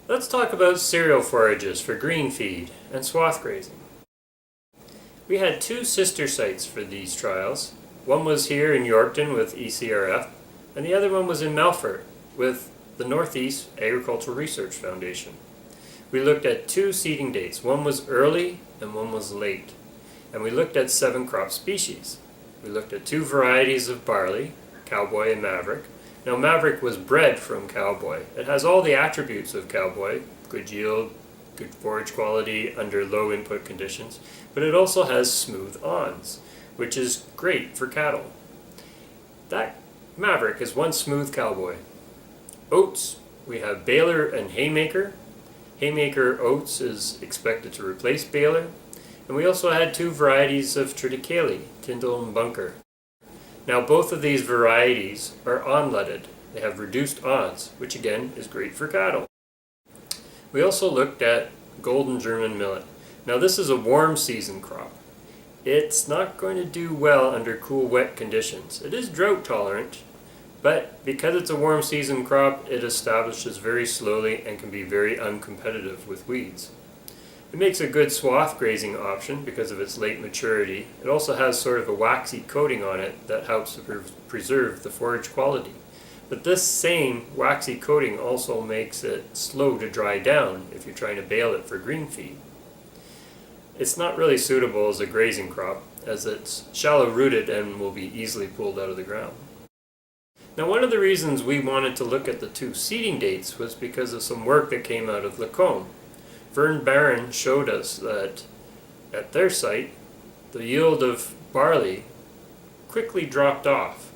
Let's talk about cereal forages for green feed and swath grazing. We had two sister sites for these trials. One was here in Yorkton with ECRF, and the other one was in Melfort with the Northeast Agricultural Research Foundation. We looked at two seeding dates. One was early and one was late. And we looked at 7 crop species. We looked at 2 varieties of barley, Cowboy and Maverick. Now Maverick was bred from Cowboy. It has all the attributes of Cowboy, good yield, good forage quality under low input conditions, but it also has smooth awns, which is great for cattle. That Maverick is one smooth Cowboy. Oats, we have baler and haymaker. Haymaker oats is expected to replace baler. And we also had 2 varieties of triticale, Tyndall and Bunker. Now both of these varieties are onletted. They have reduced awns, which again is great for cattle. We also looked at golden German millet. Now this is a warm season crop. It's not going to do well under cool, wet conditions. It is drought tolerant, but because it's a warm season crop, it establishes very slowly and can be very uncompetitive with weeds. It makes a good swath grazing option because of its late maturity. It also has sort of a waxy coating on it that helps to preserve the forage quality. But this same waxy coating also makes it slow to dry down if you're trying to bale it for green feed. It's not really suitable as a grazing crop as it's shallow rooted and will be easily pulled out of the ground. Now one of the reasons we wanted to look at the 2 seeding dates was because of some work that came out of Lacombe. Vern Barron showed us that at their site, the yield of barley quickly dropped off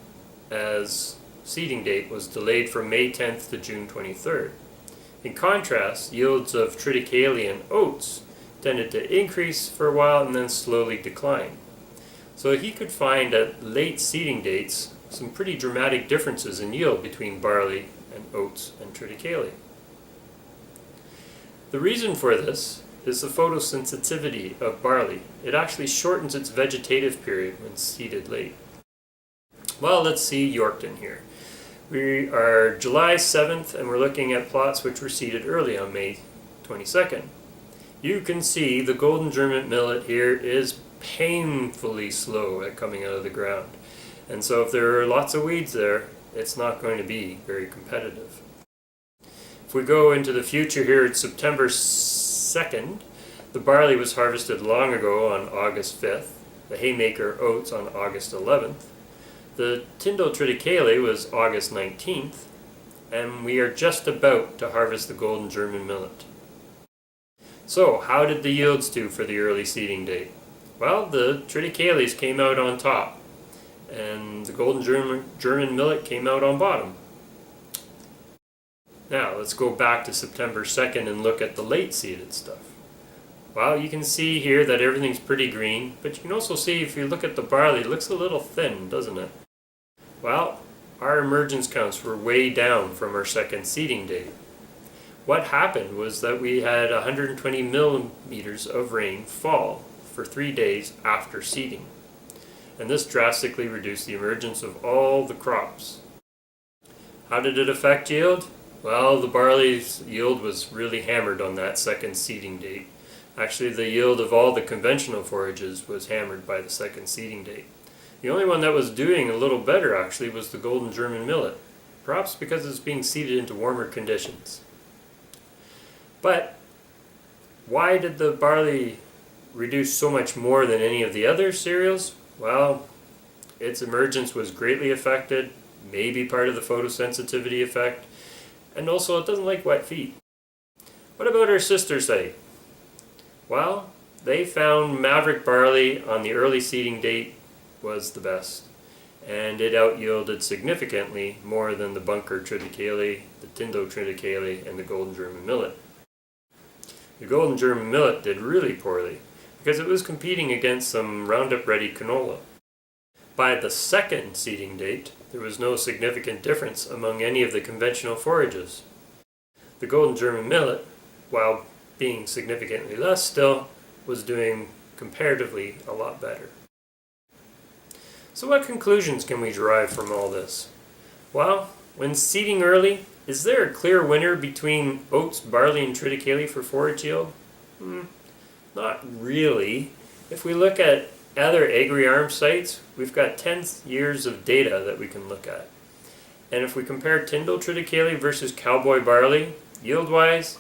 as seeding date was delayed from May 10th to June 23rd. In contrast, yields of triticale and oats tended to increase for a while and then slowly decline. So he could find at late seeding dates some pretty dramatic differences in yield between barley and oats and triticale. The reason for this is the photosensitivity of barley. It actually shortens its vegetative period when seeded late. Well, let's see Yorkton here. We are July 7th and we're looking at plots which were seeded early on May 22nd. You can see the golden German millet here is painfully slow at coming out of the ground. And so if there are lots of weeds there, it's not going to be very competitive. If we go into the future here, it's September 2nd. The barley was harvested long ago on August 5th. The haymaker oats on August 11th. The Tyndall triticale was August 19th. And we are just about to harvest the golden German millet. So, how did the yields do for the early seeding date? Well, the triticales came out on top. And the golden German millet came out on bottom. Now, let's go back to September 2nd and look at the late seeded stuff. Well, you can see here that everything's pretty green, but you can also see if you look at the barley, it looks a little thin, doesn't it? Well, our emergence counts were way down from our second seeding date. What happened was that we had 120 millimeters of rain fall for 3 days after seeding. And this drastically reduced the emergence of all the crops. How did it affect yield? Well, the barley's yield was really hammered on that second seeding date. Actually, the yield of all the conventional forages was hammered by the second seeding date. The only one that was doing a little better actually was the golden German millet, perhaps because it's being seeded into warmer conditions. But why did the barley reduce so much more than any of the other cereals? Well, its emergence was greatly affected, maybe part of the photosensitivity effect, and also it doesn't like wet feet. What about our sister site? Well, they found Maverick barley on the early seeding date was the best, and it out-yielded significantly more than the Bunker triticale, the Tyndall triticale, and the golden German millet. The golden German millet did really poorly because it was competing against some Roundup-ready canola. By the second seeding date, there was no significant difference among any of the conventional forages. The golden German millet, while being significantly less still, was doing comparatively a lot better. So what conclusions can we derive from all this? Well, when seeding early, is there a clear winner between oats, barley, and triticale for forage yield? Not really. If we look at other agri-arm sites, we've got 10 years of data that we can look at. And if we compare Tyndall triticale versus cowboy barley, yield-wise,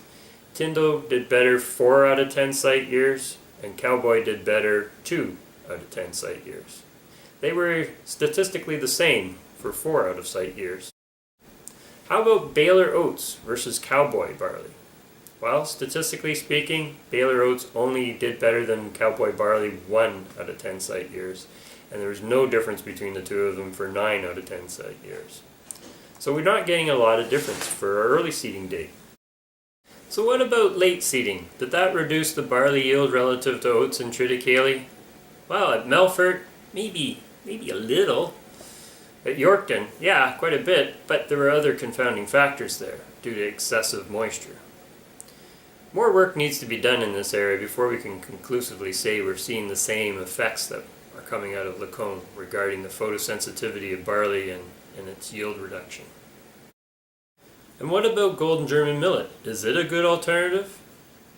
Tyndall did better 4 out of 10 site years, and cowboy did better 2 out of 10 site years. They were statistically the same for 4 out of site years. How about Baylor oats versus cowboy barley? Well, statistically speaking, Baylor oats only did better than cowboy barley 1 out of 10 site years, and there was no difference between the two of them for 9 out of 10 site years. So we're not getting a lot of difference for our early seeding date. So what about late seeding? Did that reduce the barley yield relative to oats and triticale? Well, at Melfort, maybe a little. At Yorkton, yeah, quite a bit, but there were other confounding factors there due to excessive moisture. More work needs to be done in this area before we can conclusively say we're seeing the same effects that are coming out of Lacombe regarding the photosensitivity of barley and its yield reduction. And what about golden German millet? Is it a good alternative?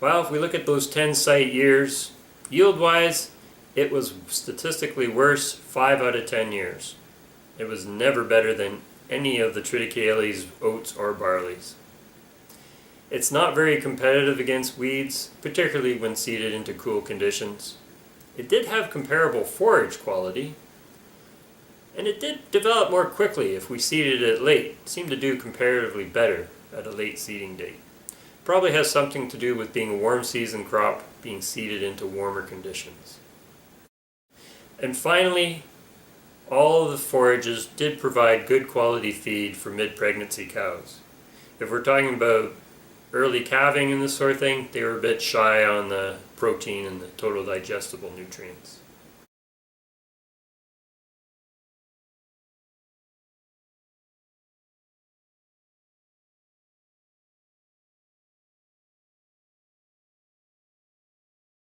Well, if we look at those 10 site years, yield-wise, it was statistically worse 5 out of 10 years. It was never better than any of the triticales, oats, or barleys. It's not very competitive against weeds, particularly when seeded into cool conditions. It did have comparable forage quality, and it did develop more quickly if we seeded it late. It seemed to do comparatively better at a late seeding date. Probably has something to do with being a warm season crop being seeded into warmer conditions. And finally, all of the forages did provide good quality feed for mid-pregnancy cows. If we're talking about early calving and this sort of thing, they were a bit shy on the protein and the total digestible nutrients.